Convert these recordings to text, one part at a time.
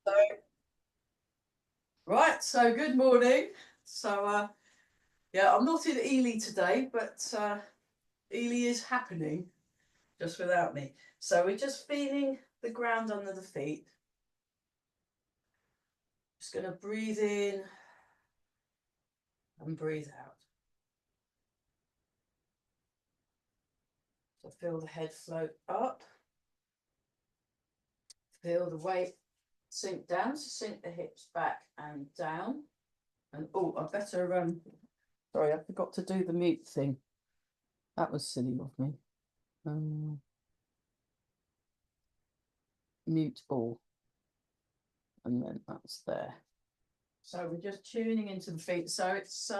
So, right, so good morning. Yeah, I'm not in Ely today, but Ely is happening just without me. So we're just feeling the ground under the feet. Just going to breathe in and breathe out. So feel the head float up. Feel the weight sink down. So sink the hips back and down. And oh, I better sorry, I forgot to do the mute thing. That was silly of me. Mute all. And then that's there. So we're just tuning into the feet. So it's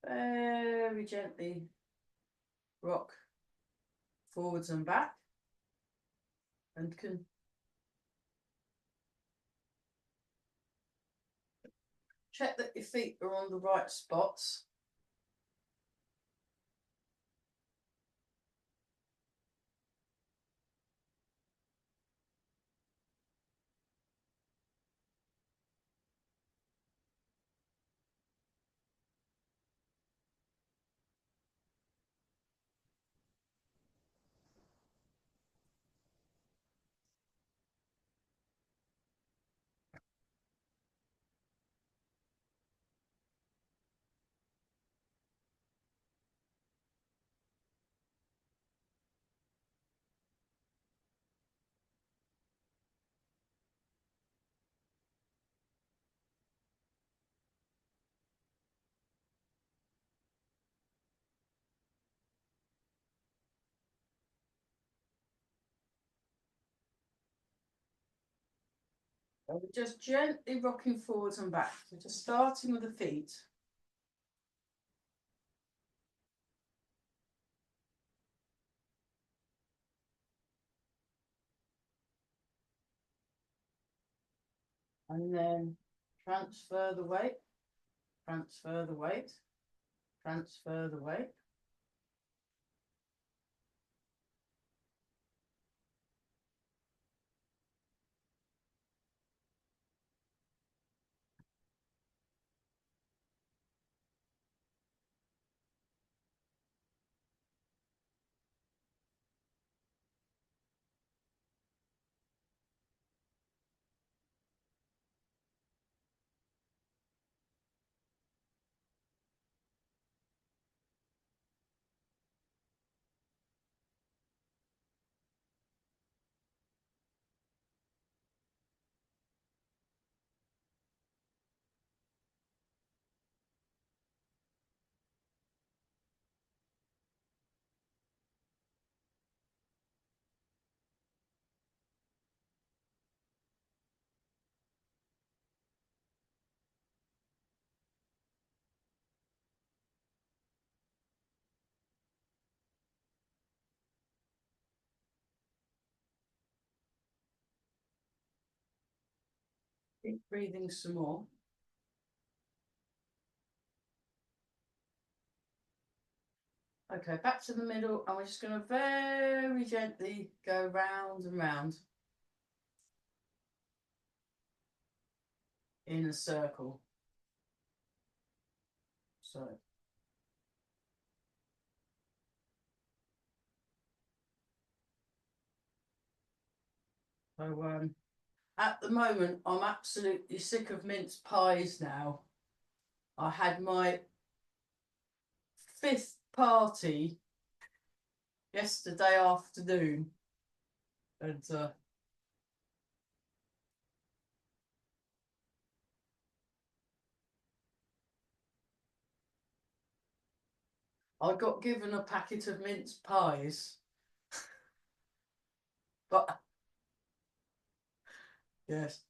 very gently rock forwards and back, and can check that your feet are on the right spots. So we're just gently rocking forwards and back. So just starting with the feet. And then transfer the weight, transfer the weight, transfer the weight. Keep breathing some more. Okay, back to the middle, and we're just going to very gently go round and round in a circle. So So at the moment, I'm absolutely sick of mince pies now. I had my fifth party yesterday afternoon, and I got given a packet of mince pies. But yes,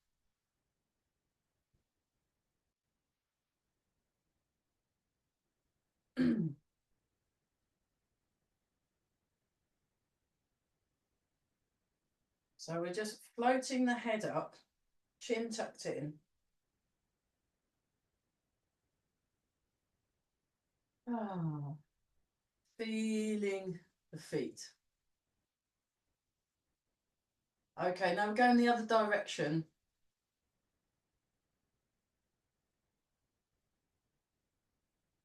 so we're just floating the head up, chin tucked in, Ah, feeling the feet. Okay, now I'm going the other direction.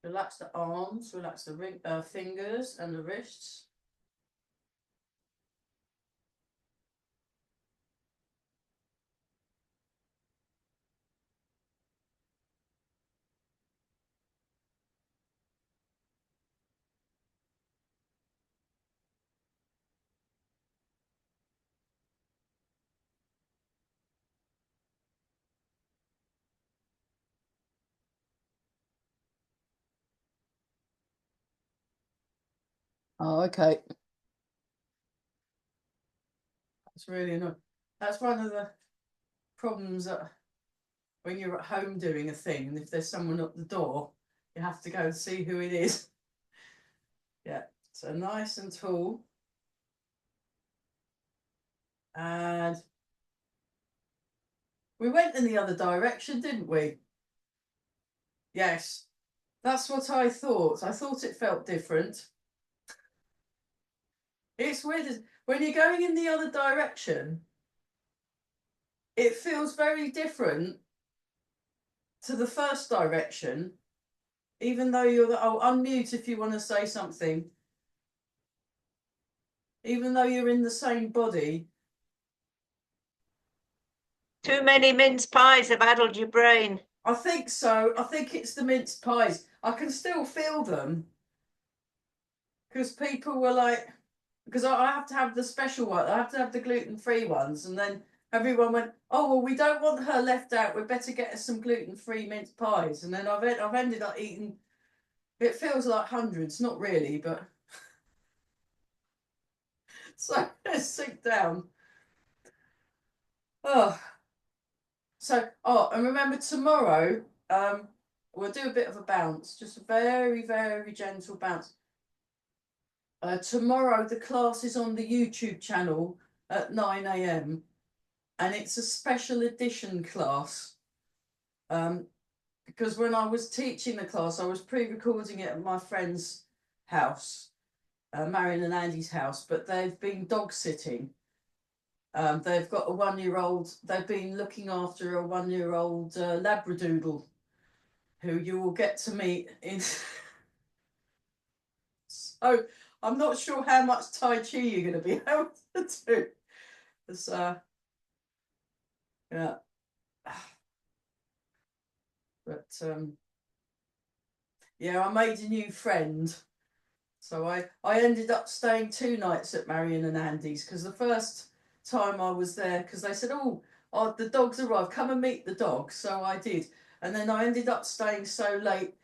Relax the arms, relax the fingers and the wrists. Oh, okay. That's really annoying. That's one of the problems that when you're at home doing a thing, and if there's someone at the door, you have to go and see who it is. Yeah, so nice and tall. And we went in the other direction, didn't we? Yes, that's what I thought. I thought it felt different. It's weird. When you're going in the other direction, it feels very different to the first direction, even though oh, unmute if you want to say something. Even though you're in the same body. Too many mince pies have addled your brain. I think so. I think it's the mince pies. I can still feel them. Because people were like, because I have to have the special one, I have to have the gluten-free ones, and then everyone went, oh well, we don't want her left out, we'd better get us some gluten-free mince pies. And then I've ended up eating, it feels like hundreds, not really, but so let's sit down. Oh, so and remember tomorrow, we'll do a bit of a bounce, just a very, very gentle bounce. Tomorrow the class is on the YouTube channel at 9 a.m. and it's a special edition class. Because when I was teaching the class, I was pre-recording it at my friend's house, Marion and Andy's house, but they've been dog sitting. They've got a 1-year-old, they've been looking after a 1-year-old Labradoodle who you will get to meet in. So I'm not sure how much Tai Chi you're going to be able to do. It's, yeah. But yeah, I made a new friend. So I ended up staying 2 nights at Marion and Andy's because the first time I was there, because they said, oh, the dogs arrived, come and meet the dogs. So I did. And then I ended up staying so late.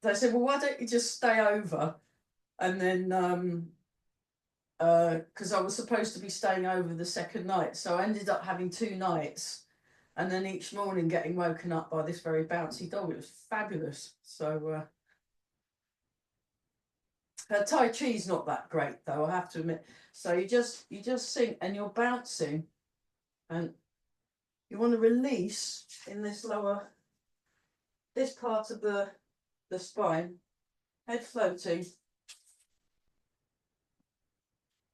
They said, well, why don't you just stay over? And then, because I was supposed to be staying over the second night. So I ended up having 2 nights. And then each morning getting woken up by this very bouncy dog. It was fabulous. So her Tai Chi's not that great though, I have to admit. So you just sink and you're bouncing, and you want to release in this part of the spine, head floating,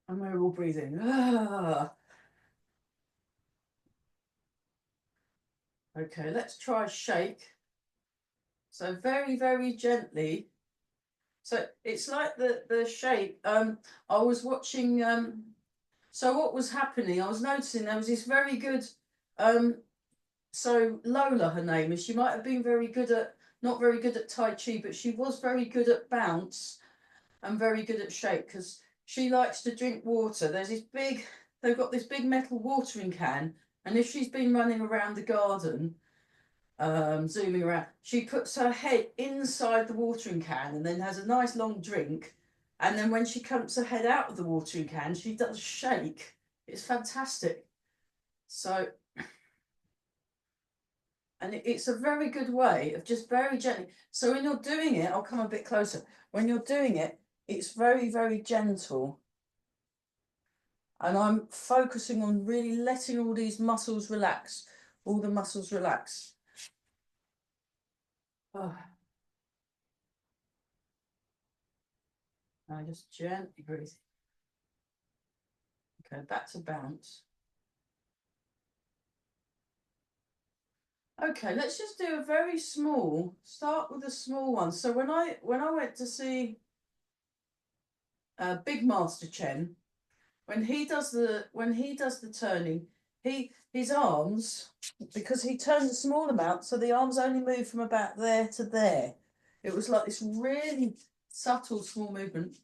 and we're all breathing. Ah. Okay, let's try shake. So very, very gently. So it's like the shape. I was watching. So what was happening? I was noticing there was this very good. So Lola, her name is. She might have been not very good at Tai Chi, but she was very good at bounce and very good at shake because she likes to drink water. They've got this big metal watering can, and if she's been running around the garden, zooming around, she puts her head inside the watering can and then has a nice long drink. And then when she comes her head out of the watering can, she does shake. It's fantastic. So, and it's a very good way of just very gently. So when you're doing it, I'll come a bit closer. When you're doing it, it's very, very gentle. And I'm focusing on really letting all these muscles relax, all the muscles relax. Oh. Now just gently breathe. Okay, back to bounce. Okay, let's just do a very small, start with a small one. So when I went to see Big Master Chen, when he does the turning, his arms, because he turns a small amount, so the arms only move from about there to there. It was like this really subtle small movement.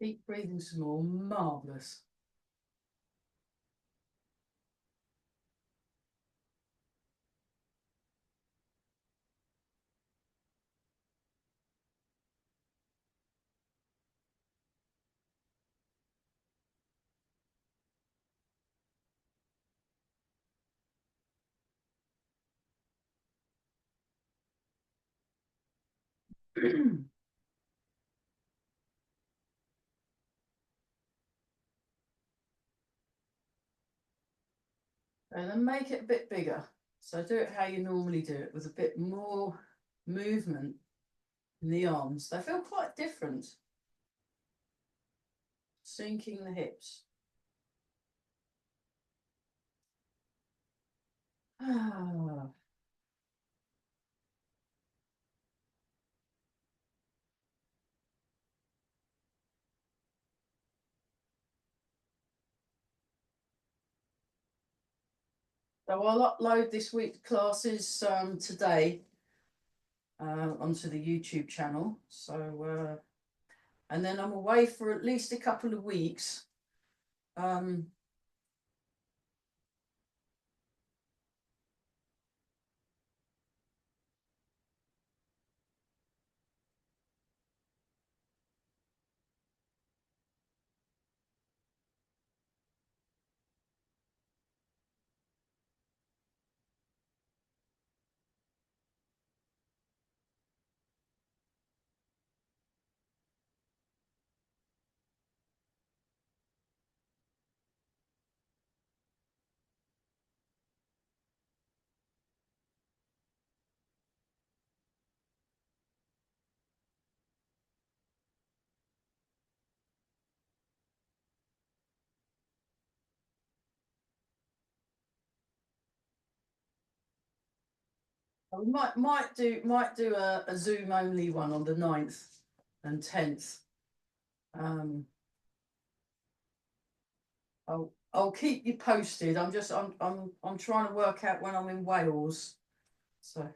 Deep breathing some more, marvellous. And then make it a bit bigger. So do it how you normally do it, with a bit more movement in the arms. They feel quite different. Sinking the hips. Ah. So I'll upload this week's classes today onto the YouTube channel. So and then I'm away for at least a couple of weeks. We might do a Zoom only one on the 9th and 10th. I'll keep you posted. I'm trying to work out when I'm in Wales. So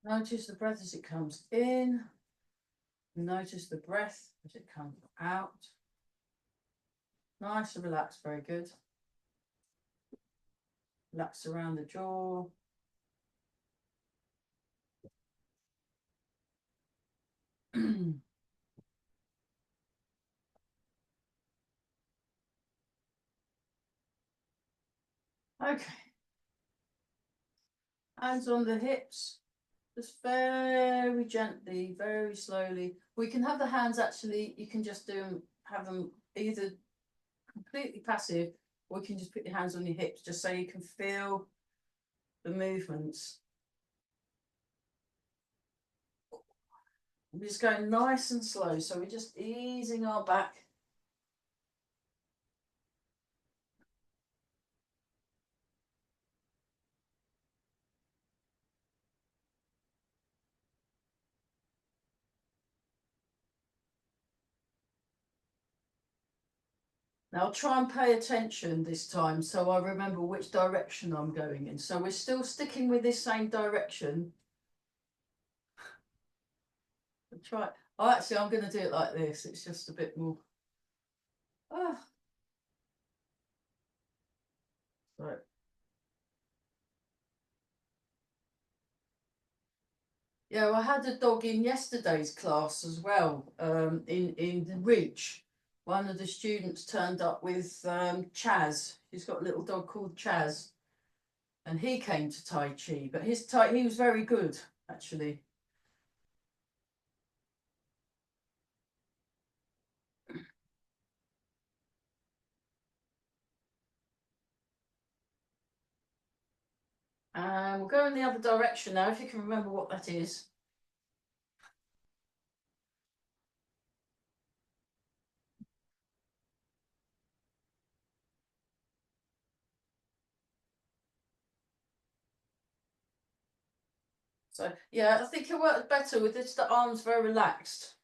notice the breath as it comes in. Notice the breath as it comes out. Nice and relaxed, very good. Relax around the jaw. Okay. Hands on the hips. Just very gently, very slowly. We can have the hands actually, you can just have them either completely passive, or you can just put your hands on your hips just so you can feel the movements. We're just going nice and slow, so we're just easing our back. Now I'll try and pay attention this time so I remember which direction I'm going in. So we're still sticking with this same direction. I'll try. Oh, actually, I'm going to do it like this. It's just a bit more. Ah. Right. Yeah, I had a dog in yesterday's class as well. In the Ridge, one of the students turned up with Chaz. He's got a little dog called Chaz, and he came to Tai Chi. But he was very good actually. We'll go in the other direction now. If you can remember what that is. So yeah, I think it works better with this. The arms very relaxed,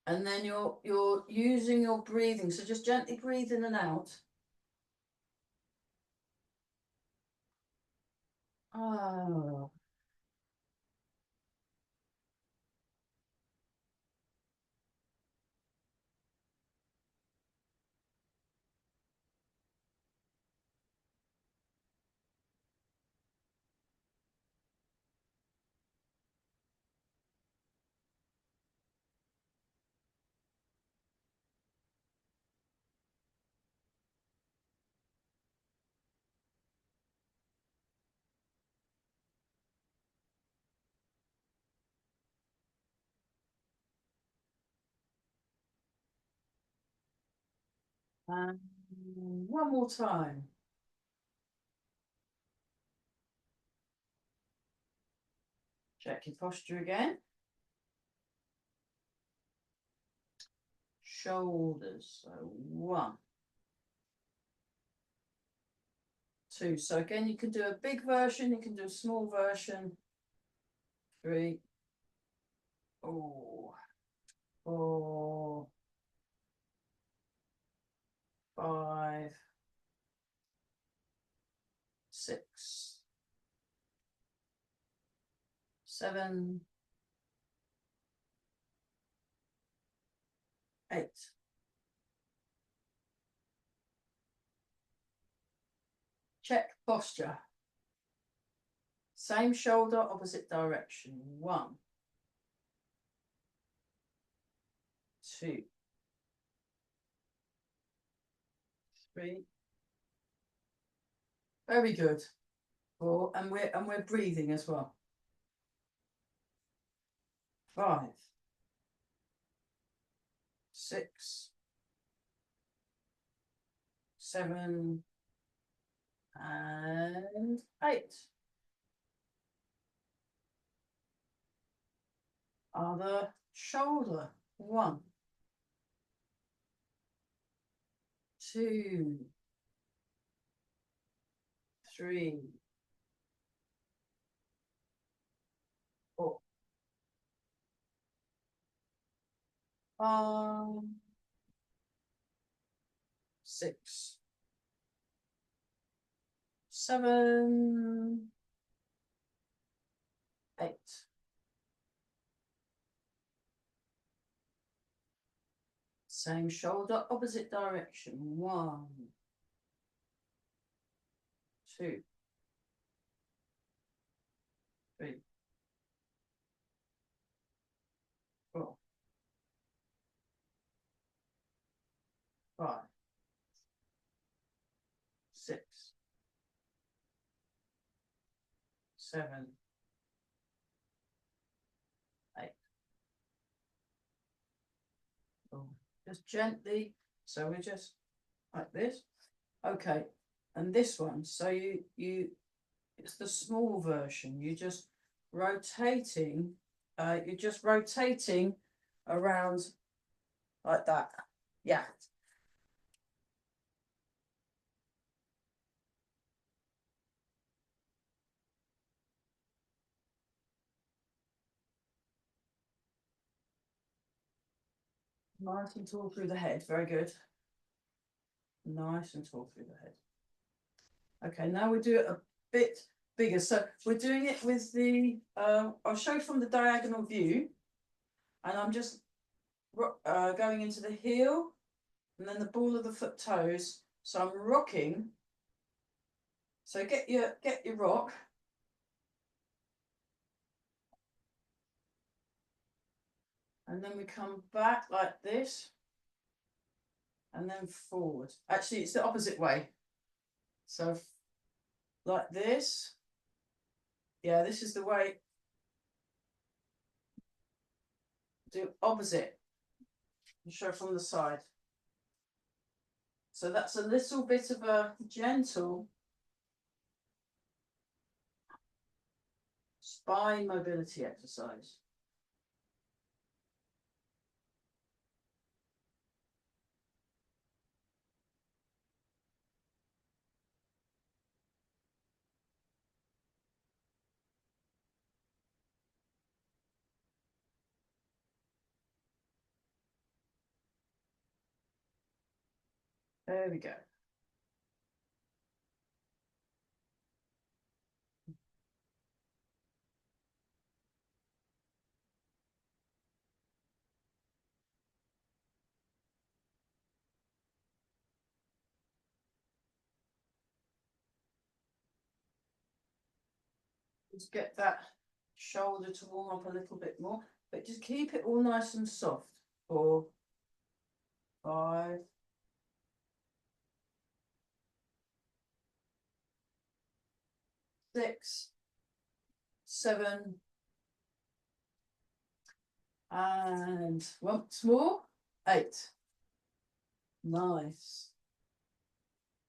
and then you're using your breathing. So just gently breathe in and out. Oh. One more time. Check your posture again. Shoulders. So 1, 2. So again, you can do a big version, you can do a small version. 3, 4, 5, 6, 7, 8. Check posture. Same shoulder, opposite direction. 1, 2, 3. Very good. 4, and we're breathing as well. 5, 6, 7, and 8. Other shoulder. 1, 2, 3, 4, 5, 6, 7, 8. Same shoulder, opposite direction. 1, 2, 3, 4, 5, 6, 7, 8. Just gently. So we're just like this. Okay. And this one. So it's the small version. You're just rotating. You're just rotating around like that. Yeah. Nice and tall through the head. Very good. Nice and tall through the head. Okay, now we do it a bit bigger. So we're doing it with the, I'll show from the diagonal view. And I'm just going into the heel and then the ball of the foot toes. So I'm rocking. So get your rock. And then we come back like this. And then forward. Actually, it's the opposite way. So like this. Yeah, this is the way. Do opposite. And show from the side. So that's a little bit of a gentle spine mobility exercise. There we go. Just get that shoulder to warm up a little bit more, but just keep it all nice and soft. 4, 5, 6, 7, and once more, 8. Nice.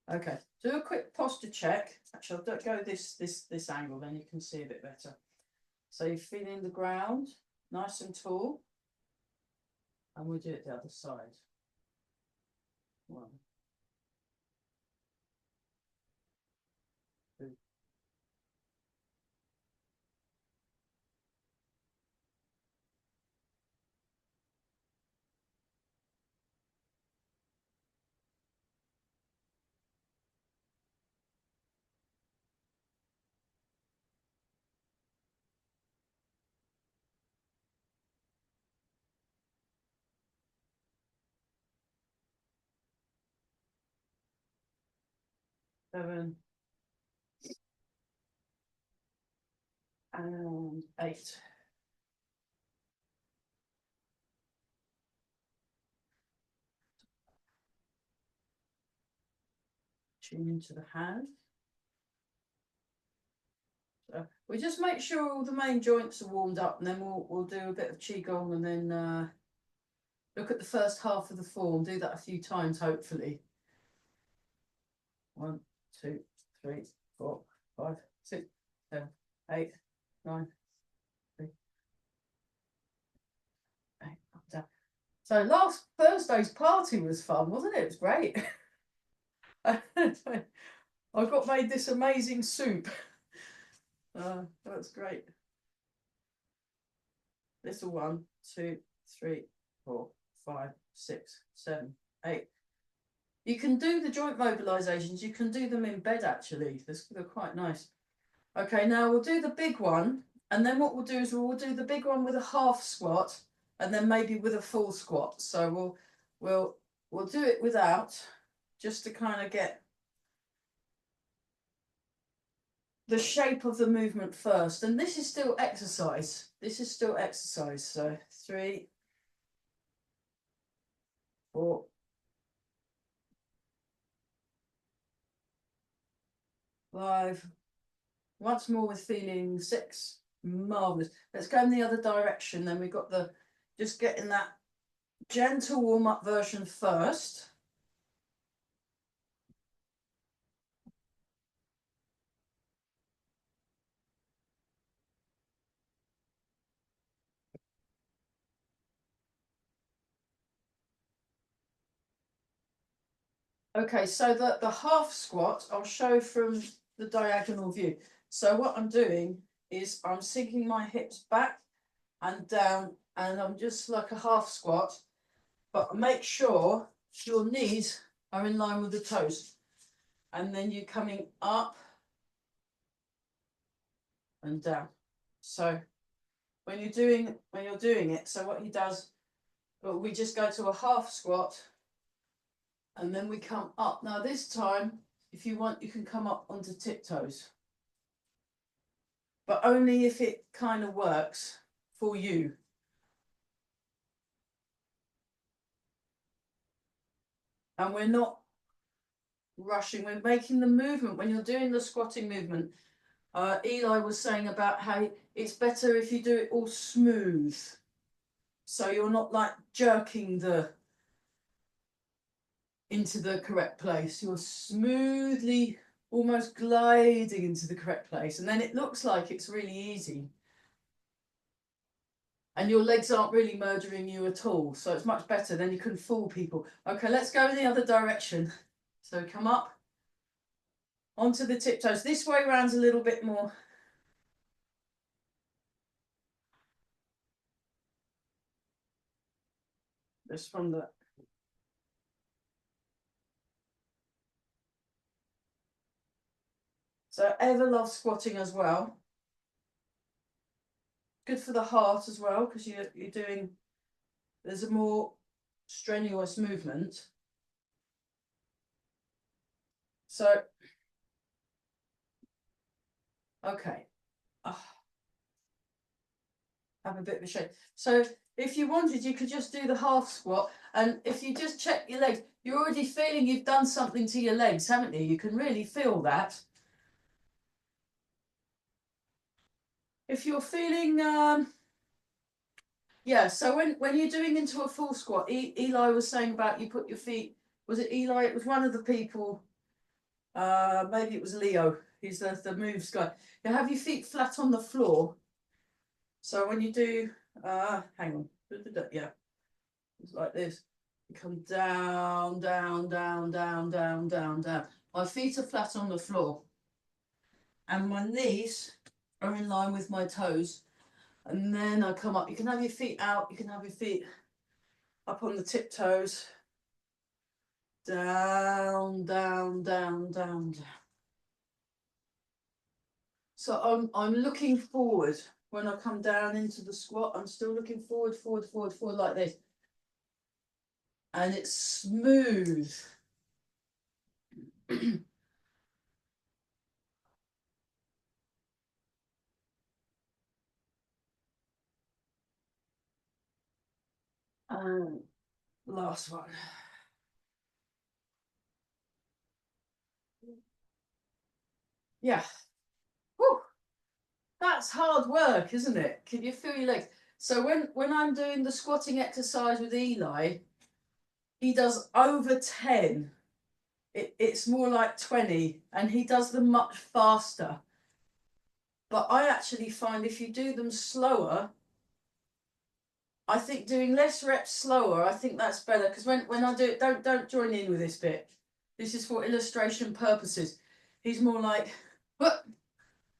Okay, do a quick posture check. Actually, I'll go this angle, then you can see a bit better. So you're feeling the ground, nice and tall. And we'll do it the other side. 1, 2, 7, and 8. Tune into the hand. So we just make sure all the main joints are warmed up, and then we'll do a bit of qigong, and then look at the first half of the form. Do that a few times, hopefully. 1, 2, 3, 4, 5, 6, 7, 8, 9, 3, 8, up, down. So last Thursday's party was fun, wasn't it? It was great. I got made this amazing soup. That's great. Little 1, 2, 3, 4, 5, 6, 7, 8. You can do the joint mobilisations. You can do them in bed, actually. They're quite nice. Okay, now we'll do the big one. And then what we'll do is we'll do the big one with a half squat and then maybe with a full squat. So we'll do it without, just to kind of get the shape of the movement first. And this is still exercise. This is still exercise. So 3, 4, 5. Once more with feeling 6. Marvelous. Let's go in the other direction. Then we've got the just getting that gentle warm-up version first. Okay, so the half squat I'll show from the diagonal view. So what I'm doing is I'm sinking my hips back and down, and I'm just like a half squat, but make sure your knees are in line with the toes, and then you're coming up and down. So when you're doing it, so what he does, well, we just go to a half squat and then we come up. Now this time, if you want, you can come up onto tiptoes, but only if it kind of works for you. And we're not rushing, we're making the movement. When you're doing the squatting movement, Eli was saying about how it's better if you do it all smooth, so you're not like jerking into the correct place. You're smoothly, almost gliding into the correct place, and then it looks like it's really easy. And your legs aren't really murdering you at all, so it's much better. Then you can fool people. Okay, let's go in the other direction. So come up onto the tiptoes. This way round's a little bit more. Just from the. So ever love squatting as well. Good for the heart as well, because you're doing, there's a more strenuous movement. So, okay. Have a bit of a shake. So if you wanted, you could just do the half squat, and if you just check your legs, you're already feeling you've done something to your legs, haven't you? You can really feel that. If you're feeling, yeah, so when you're doing into a full squat, Eli was saying about you put your feet, was it Eli? It was one of the people, maybe it was Leo, he's the moves guy. You have your feet flat on the floor. So when you do, hang on, yeah, it's like this. You come down, down, down, down, down, down, down. My feet are flat on the floor, and my knees are in line with my toes. And then I come up. You can have your feet out. You can have your feet up on the tiptoes. Down, down, down, down, down. So I'm looking forward. When I come down into the squat, I'm still looking forward, forward, forward, forward like this. And it's smooth. And last one. Yeah. Whew. That's hard work, isn't it? Can you feel your legs? So when I'm doing the squatting exercise with Eli, he does over 10. It's more like 20, and he does them much faster. But I actually find if you do them slower, I think doing less reps slower, I think that's better. Because when I do it, don't join in with this bit. This is for illustration purposes. He's more like, hup,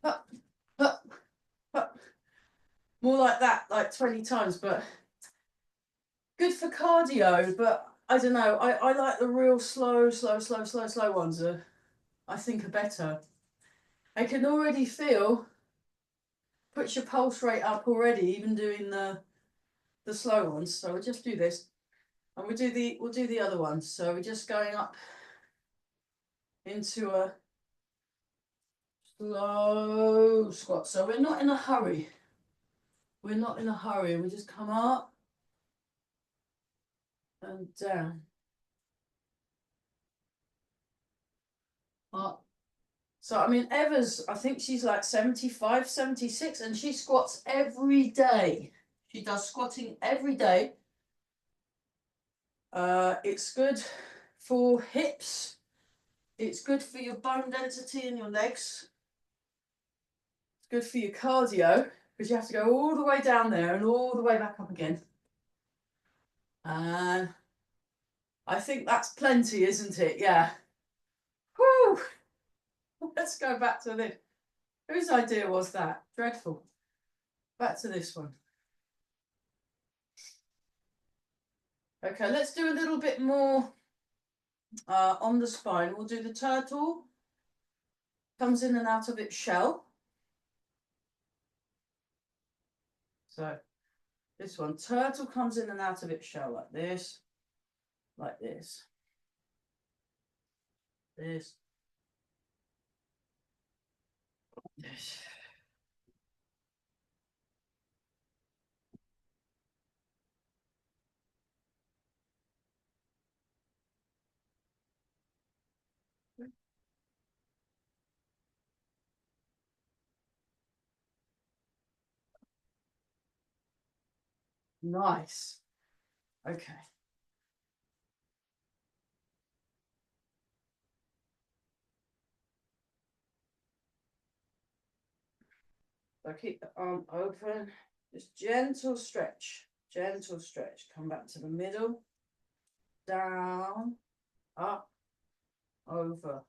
hup, hup, hup. More like that, like 20 times. But good for cardio. But I don't know. I like the real slow ones. I think are better. I can already feel. Puts your pulse rate up already, even doing the slow ones. So we'll just do this. And we'll do the other one. So we're just going up into a slow squat. So we're not in a hurry. We're not in a hurry. We just come up and down. Up. So, I mean, Eva's, I think she's like 75, 76, and she squats every day. She does squatting every day. It's good for hips. It's good for your bone density in your legs. It's good for your cardio because you have to go all the way down there and all the way back up again. And I think that's plenty, isn't it? Yeah. Whew. Let's go back to this. Whose idea was that? Dreadful. Back to this one. Okay, let's do a little bit more on the spine. We'll do the turtle. Comes in and out of its shell. So this one, turtle comes in and out of its shell like this, like this, this, this. Nice. Okay. So keep the arm open. Just gentle stretch. Gentle stretch. Come back to the middle. Down. Up. Over.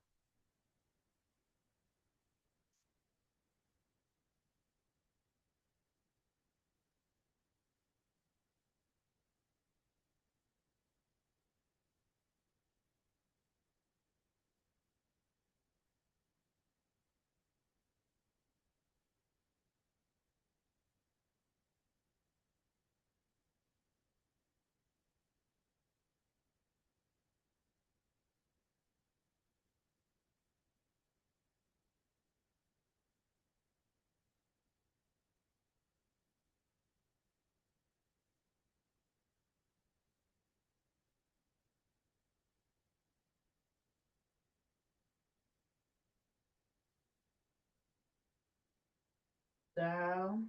Down.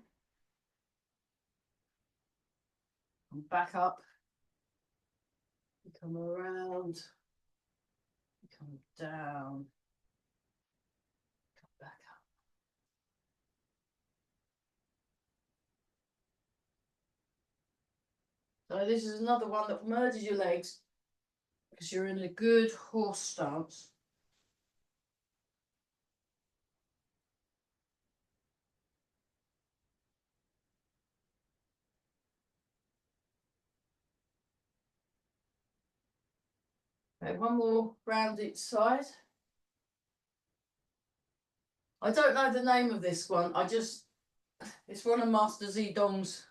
And back up. You come around. You come down. Come back up. So this is another one that merges your legs because you're in a good horse stance. Okay, one more round each side. I don't know the name of this one. It's one of Master Zedong's.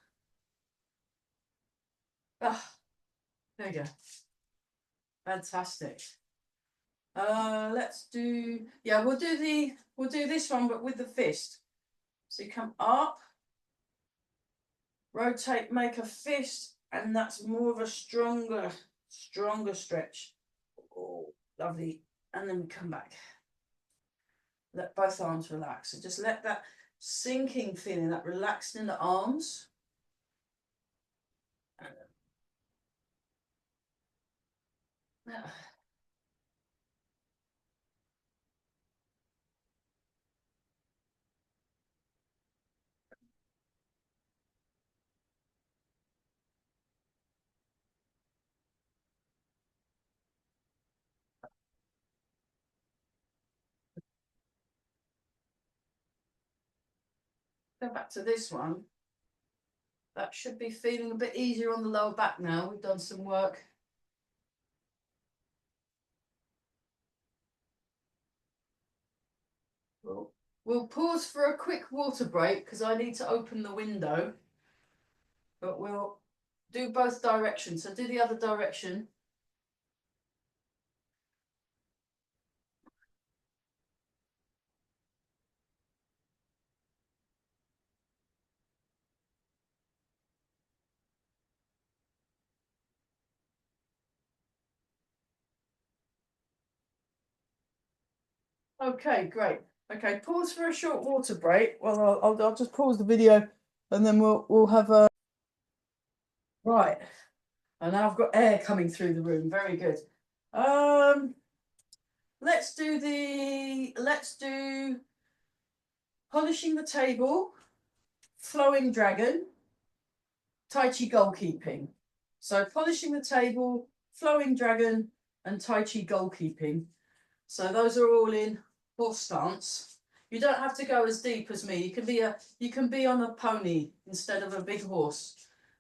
Ah, there you go. Fantastic. Let's do, yeah, we'll do this one, but with the fist. So you come up, rotate, make a fist, and that's more of a stronger stretch. Oh, lovely. And then we come back. Let both arms relax. So just let that sinking feeling, that relaxing in the arms. Go back to this one. That should be feeling a bit easier on the lower back now. We've done some work. We'll pause for a quick water break because I need to open the window. But we'll do both directions. So do the other direction. Okay, great. Okay, pause for a short water break. Well, I'll just pause the video and then we'll have a right. And now I've got air coming through the room. Very good. Let's do polishing the table, flowing dragon, Tai Chi goalkeeping. So polishing the table, flowing dragon, and Tai Chi goalkeeping. So those are all in horse stance. You don't have to go as deep as me. You can be on a pony instead of a big horse.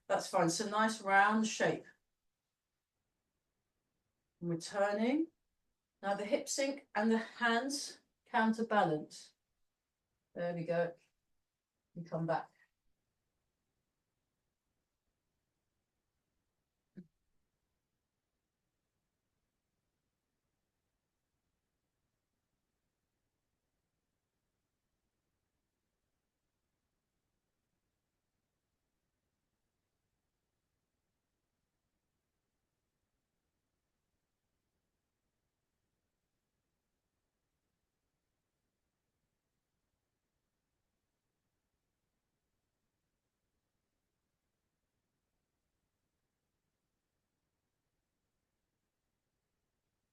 That's fine. So nice round shape. Returning. Now the hip sink and the hands counterbalance. There we go. You come back.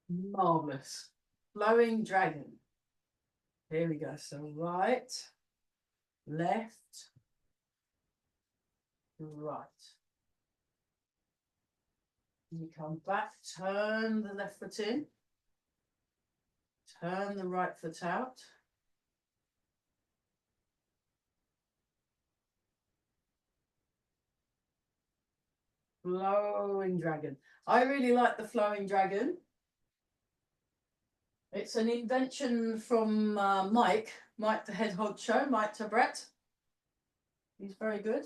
Marvelous. Flowing dragon. Here we go. So right, left, right. You come back, turn the left foot in, turn the right foot out. Flowing dragon. I really like the flowing dragon. It's an invention from Mike the head honcho, Mike Tabret. He's very good.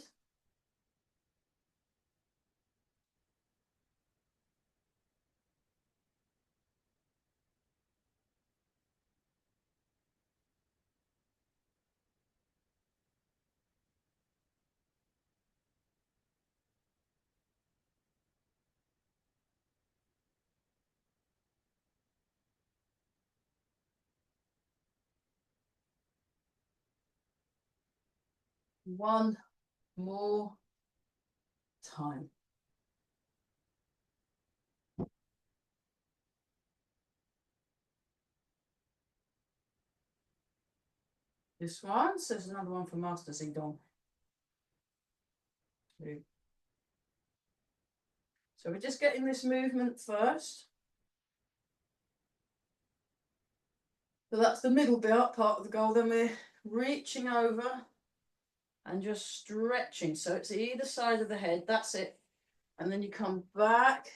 One more time. This one, so there's another one for Master Zedong. So we're just getting this movement first. So that's the middle bit, part of the goal. Then we're reaching over and just stretching. So it's either side of the head, that's it. And then you come back.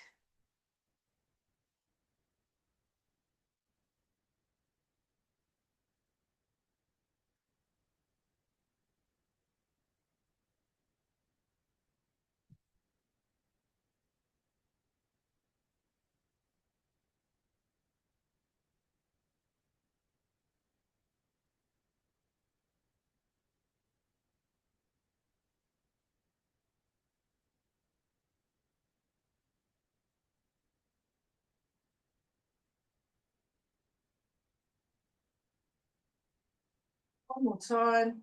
One more time.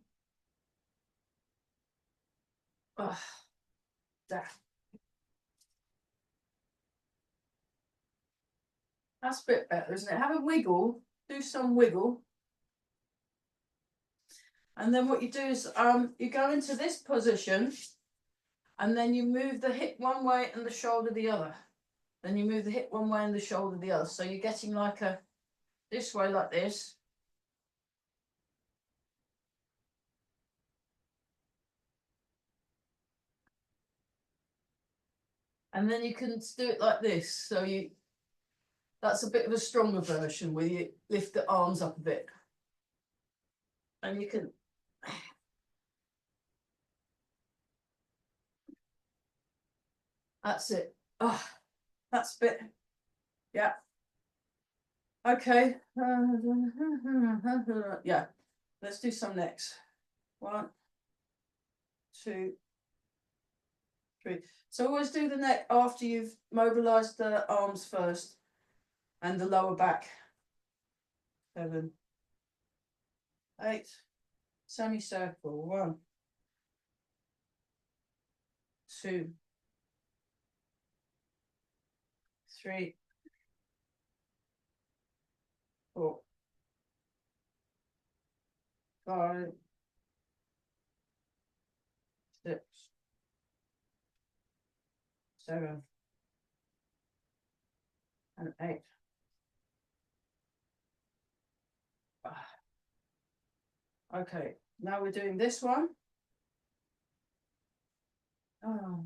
Down. That's a bit better, isn't it? Have a wiggle, do some wiggle. And then what you do is you go into this position and then you move the hip one way and the shoulder the other. Then you move the hip one way and the shoulder the other. So you're getting like a, this way like this. And then you can do it like this. So that's a bit of a stronger version where you lift the arms up a bit. And you can That's it. Oh, that's a bit. Yeah. Okay. Yeah. Let's do some next. 1, 2, 3. So always do the neck after you've mobilized the arms first and the lower back. 7, 8. Semicircle. 1, 2, 3, 4, 5, 6, 7, and 8. Okay, now we're doing this one. Oh.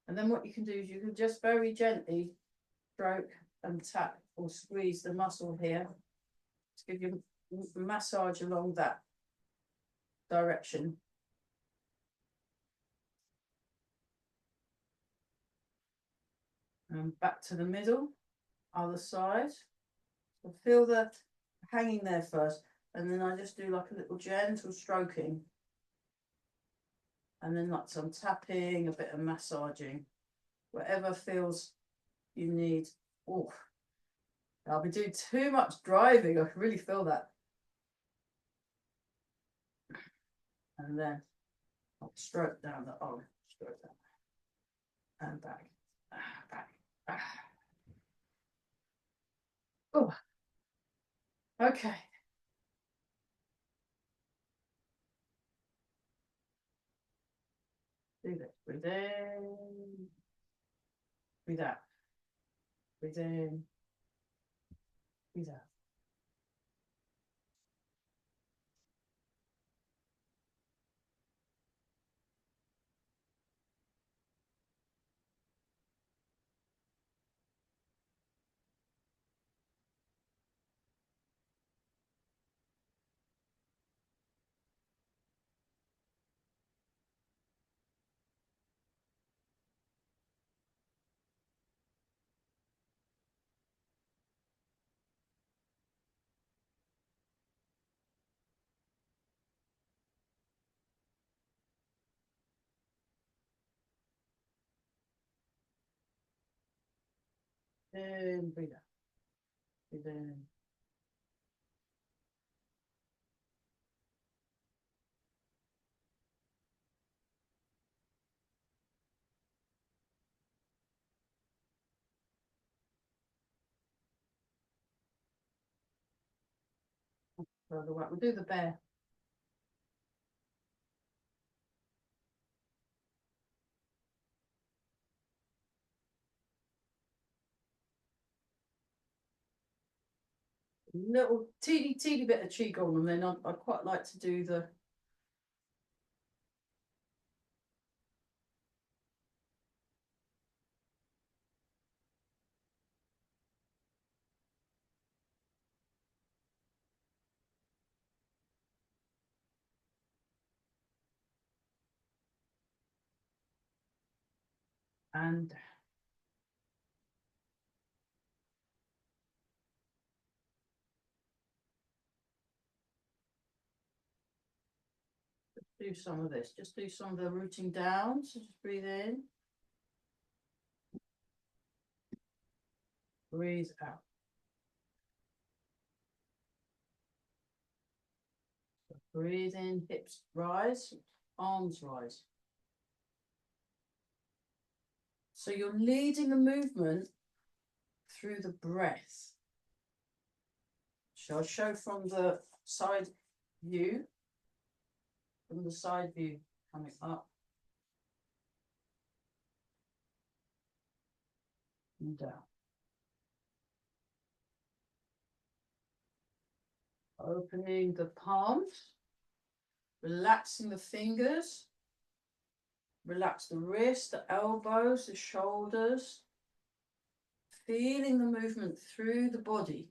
And then what you can do is you can just very gently stroke and tap or squeeze the muscle here to give you a massage along that direction. And back to the middle, other side. So feel the hanging there first, and then I just do like a little gentle stroking. And then like some tapping, a bit of massaging, whatever feels you need. Oh, I'll be doing too much driving. I can really feel that. And then I'll stroke down the arm, stroke down, and back, back. Oh, okay. Do this. Breathe in, breathe out, breathe in, breathe out. And breathe out, breathe in. Further way. We'll do the bear. Little teeny bit of qigong, and then I'd quite like to do the and do some of this. Just do some of the rooting down. So just breathe in, breathe out. So breathe in, hips rise, arms rise. So you're leading the movement through the breath. Shall I show from the side view? From the side view, coming up and down. Opening the palms, relaxing the fingers, relax the wrists, the elbows, the shoulders, feeling the movement through the body.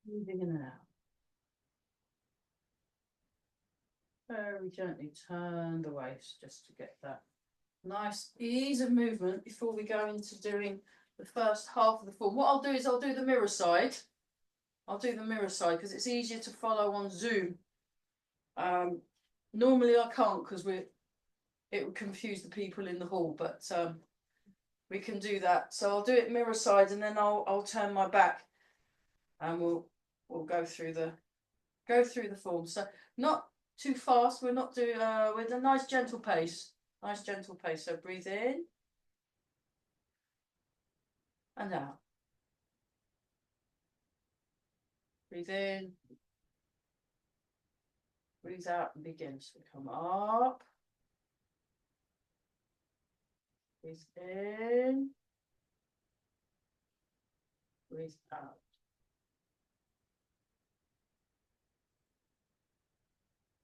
Breathing in and out. Very gently turn the waist just to get that nice ease of movement before we go into doing the first half of the form. What I'll do is I'll do the mirror side. I'll do the mirror side because it's easier to follow on Zoom. Normally I can't because it would confuse the people in the hall, but we can do that. So I'll do it mirror side and then I'll turn my back and we'll go through the form. So not too fast. We're not doing with a nice gentle pace. Nice gentle pace. So breathe in and out. Breathe in. Breathe out and begin. So come up. Breathe in. Breathe out.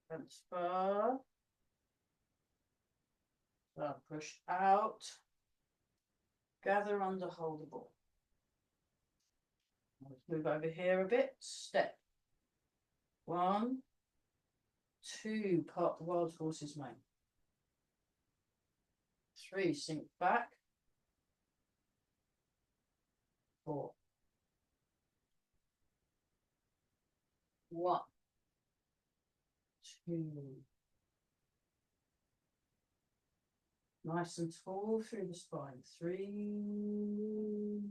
Transfer. So push out. Gather under, hold the ball. Let's move over here a bit. Step. 1, 2, part the wild horse's mane. 3, sink back. 4. 1, 2. Nice and tall through the spine. 3,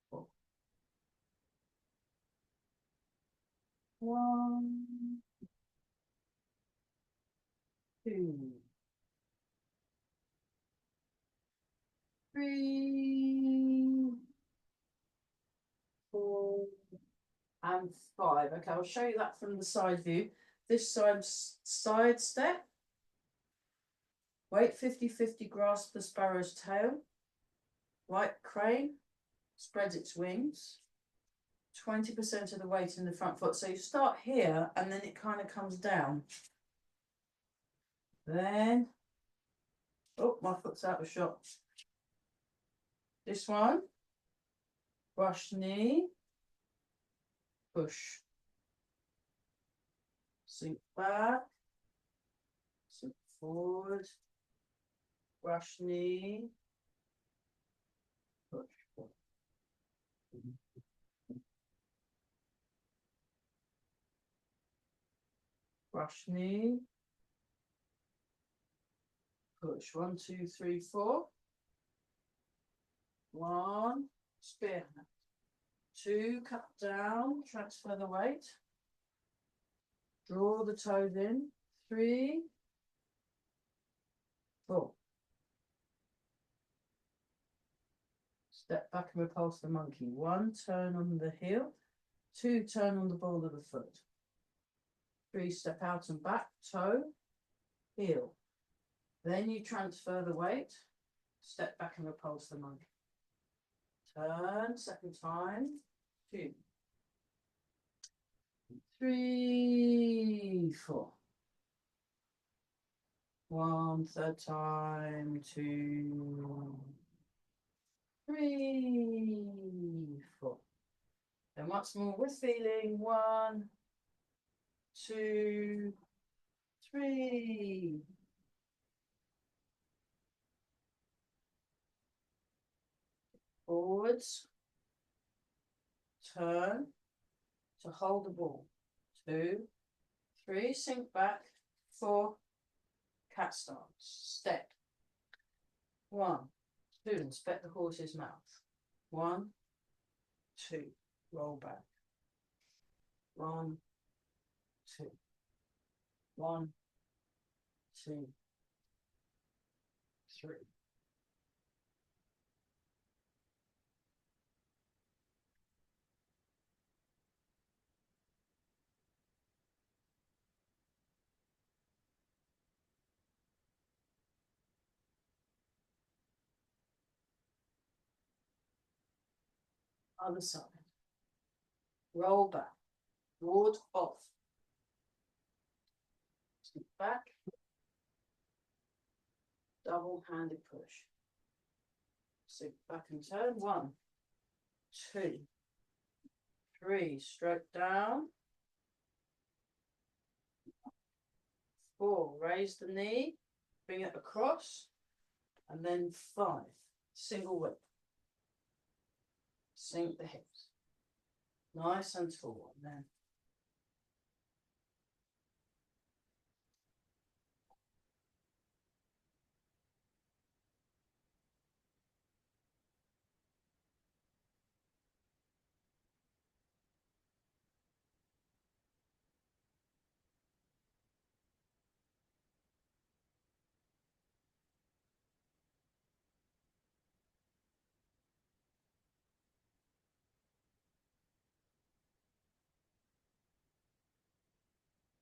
4. 1, 2, 3, 4, and 5. Okay, I'll show you that from the side view. This side step. Weight 50-50, grasp the sparrow's tail. Right crane, spreads its wings. 20% of the weight in the front foot. So you start here and then it kind of comes down. Then, oh, my foot's out of shot. This one, brush knee, push. Sink back, sink forward, brush knee, push. Brush knee, push. 1, 2, 3, 4. 1, spear. 2, cut down, transfer the weight. Draw the toes in. 3, 4. Step back and repulse the monkey. 1, turn on the heel. 2, turn on the ball of the foot. 3, step out and back, toe, heel. Then you transfer the weight. Step back and repulse the monkey. Turn, second time. 2, 3, 4. 1, third time. 2, 3, 4. Then once more with feeling. 1, 2, 3. Forwards. Turn to hold the ball. 2, 3, sink back. 4, cat stance. Step. 1, 2, inspect the horse's mouth. 1, 2, roll back. 1, 2. 1, 2, 3. Other side. Roll back. Ward off. Step back. Double-handed push. Sink back and turn. 1, 2, 3, stroke down. 4, raise the knee, bring it across, and then 5, single whip. Sink the hips. Nice and tall, and then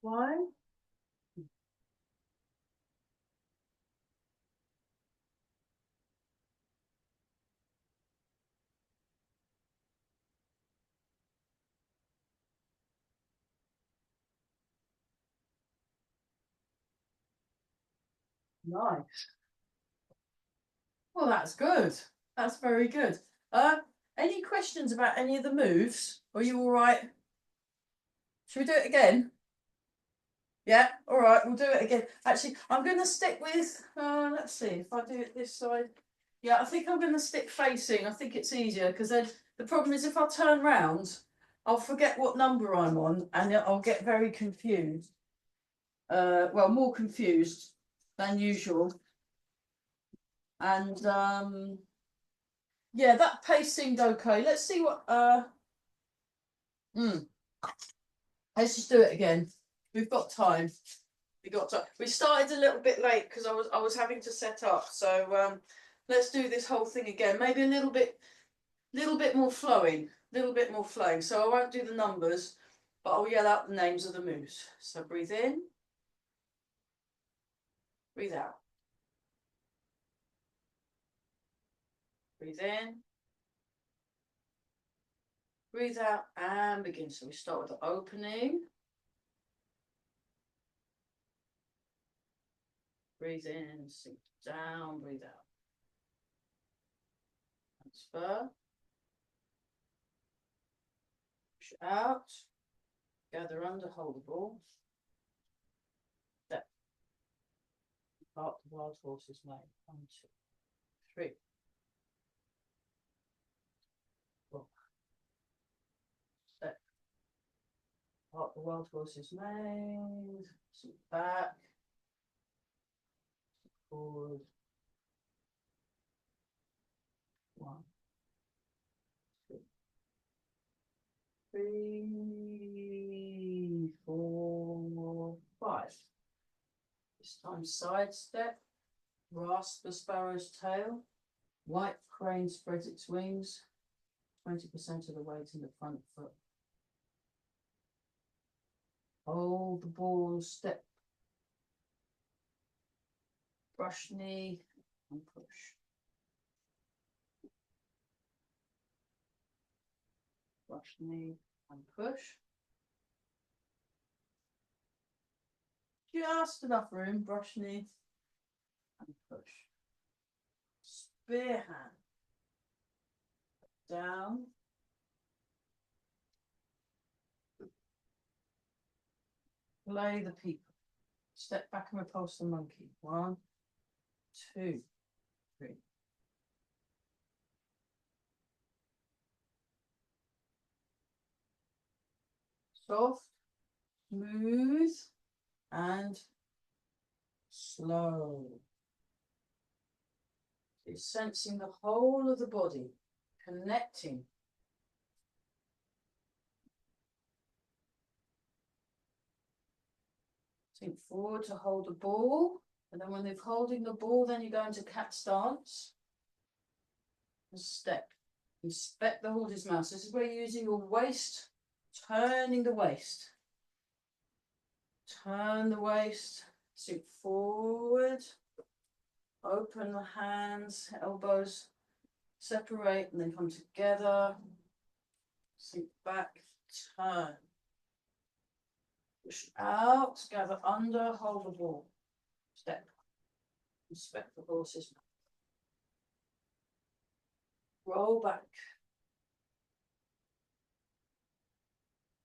one. Nice. Well, that's good. That's very good. Any questions about any of the moves? Are you all right? Should we do it again? Yeah, all right, we'll do it again. Actually, I'm going to stick with, let's see, if I do it this side. Yeah, I think I'm going to stick facing. I think it's easier because then the problem is if I turn round, I'll forget what number I'm on and I'll get very confused. Well, more confused than usual. And yeah, that pace seemed okay. Let's see what let's just do it again. We've got time. We started a little bit late because I was having to set up. So let's do this whole thing again. Maybe a little bit more flowing. So I won't do the numbers, but I'll yell out the names of the moves. So breathe in. Breathe out. Breathe in. Breathe out and begin. So we start with the opening. Breathe in, sink down, breathe out. Transfer. Push out. Gather under, hold the ball. Step. Part the wild horse's mane. 1, 2, 3. 4. Step. Part the wild horse's mane. Sit back. Forward. 1, 2, 3, 4, 5. This time side step. Grasp the sparrow's tail. White crane spreads its wings. 20% of the weight in the front foot. Hold the ball, step. Brush knee and push. Brush knee and push. Just enough room, brush knee and push. Spear hand. Down. Play the people. Step back and repulse the monkey. 1, 2, 3. Soft, smooth, and slow. It's sensing the whole of the body, connecting. Sink forward to hold the ball. And then when they're holding the ball, then you go into cat stance. And step. Inspect the horse's mouth. So this is where you're using your waist, turning the waist. Turn the waist. Sink forward. Open the hands, elbows separate and then come together. Sink back, turn. Push out, gather under, hold the ball. Step. Inspect the horse's mouth. Roll back.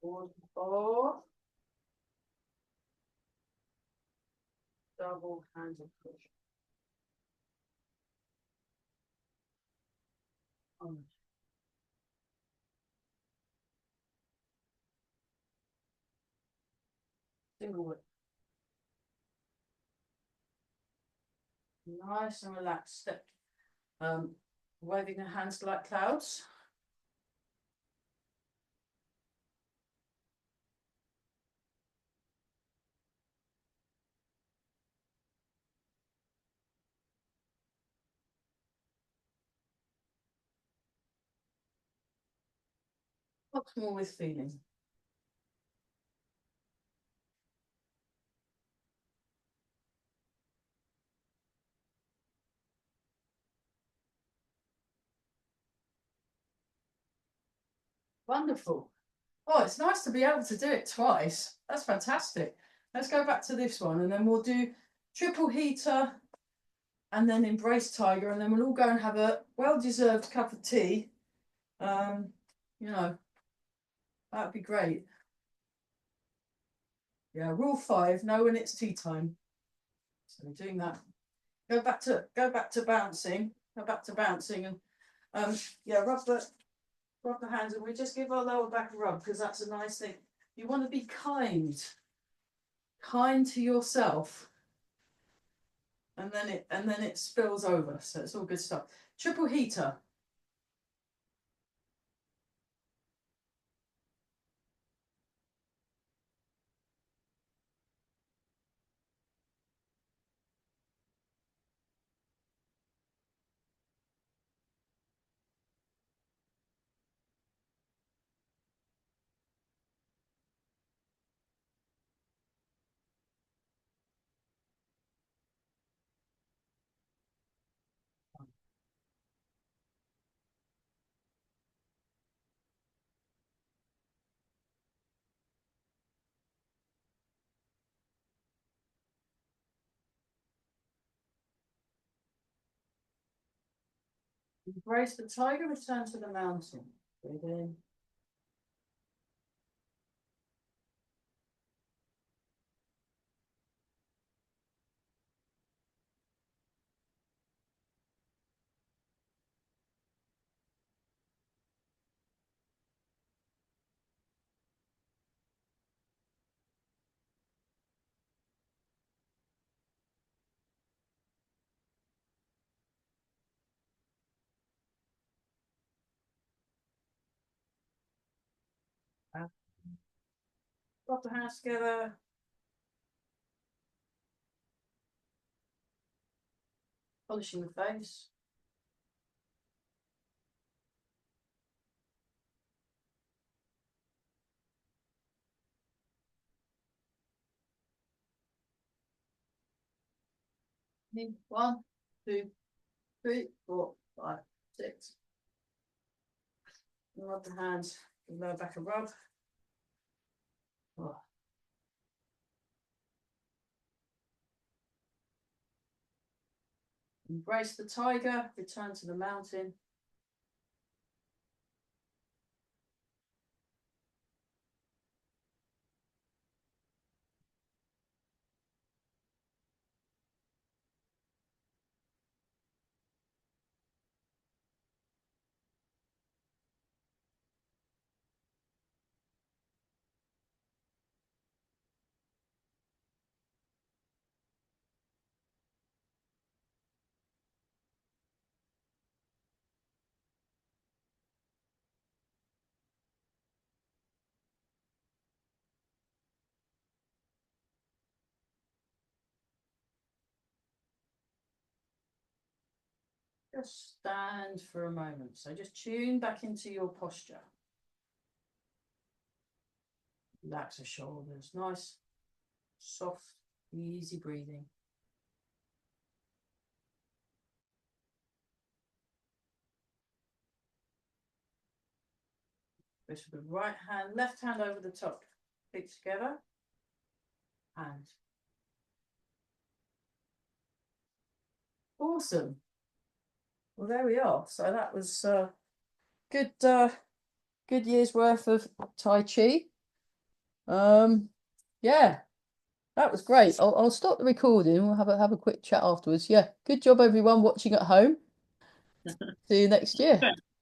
Forward four. Double handle push. On. Single whip. Nice and relaxed. Step. Waving the hands like clouds. Optimal with feeling. Wonderful. Oh, it's nice to be able to do it twice. That's fantastic. Let's go back to this one and then we'll do triple heater and then embrace tiger and then we'll all go and have a well-deserved cup of tea. You know, that'd be great. Yeah, rule 5, know when it's tea time. So we're doing that. Go back to bouncing. Go back to bouncing and yeah, rub the hands and we just give our lower back a rub because that's a nice thing. You want to be kind to yourself. And then it spills over. So it's all good stuff. Triple heater. Embrace the tiger, return to the mountain. Breathe in. Rub the hands together. Polishing the face. In 1, 2, 3, 4, 5, 6. And rub the hands, lower back a rub. Oh. Embrace the tiger, return to the mountain. Just stand for a moment. So just tune back into your posture. Relax the shoulders. Nice, soft, easy breathing. Push the right hand, left hand over the top. Feet together. And awesome. Well, there we are. So that was good year's worth of Tai Chi. Yeah, that was great. I'll stop the recording. We'll have a quick chat afterwards. Yeah, good job everyone watching at home. See you next year.